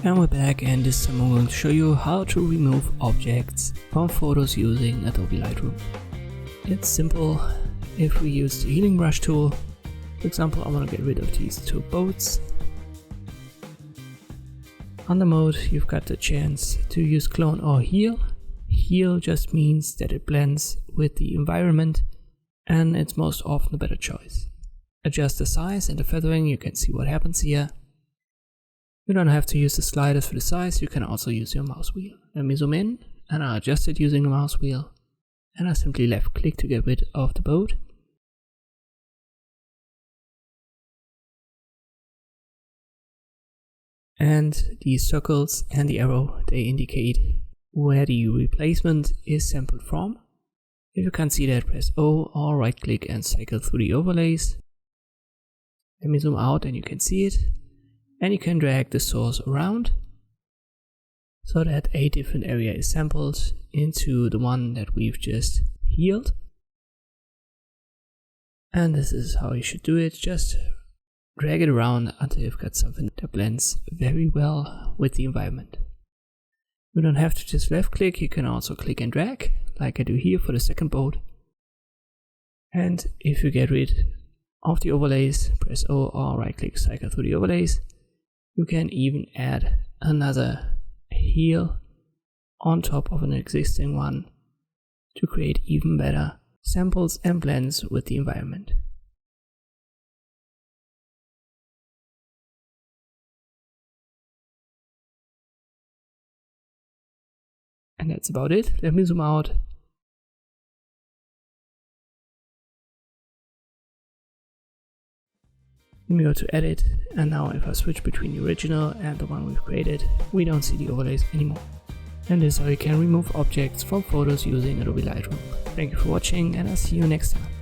And we're back, and this time I'm going to show you how to remove objects from photos using Adobe Lightroom. It's simple. If we use the healing brush tool, for example, I want to get rid of these two boats. Under mode, you've got the chance to use clone or heal. Heal just means that it blends with the environment, and it's most often a better choice. Adjust the size and the feathering, you can see what happens here. You don't have to use the sliders for the size, you can also use your mouse wheel. Let me zoom in, and I adjust it using the mouse wheel. And I simply left click to get rid of the boat. And the circles and the arrow, they indicate where the replacement is sampled from. If you can't see that, press O or right click and cycle through the overlays. Let me zoom out and you can see it. And you can drag the source around so that a different area is sampled into the one that we've just healed. And this is how you should do it. Just drag it around until you've got something that blends very well with the environment. You don't have to just left click, you can also click and drag, like I do here for the second boat. And if you get rid of the overlays, press O or right click, cycle through the overlays. You can even add another heal on top of an existing one to create even better samples and blends with the environment. And that's about it. Let me zoom out. Let me go to edit, and now if I switch between the original and the one we've created, we don't see the overlays anymore. And this is how you can remove objects from photos using Adobe Lightroom. Thank you for watching, and I'll see you next time.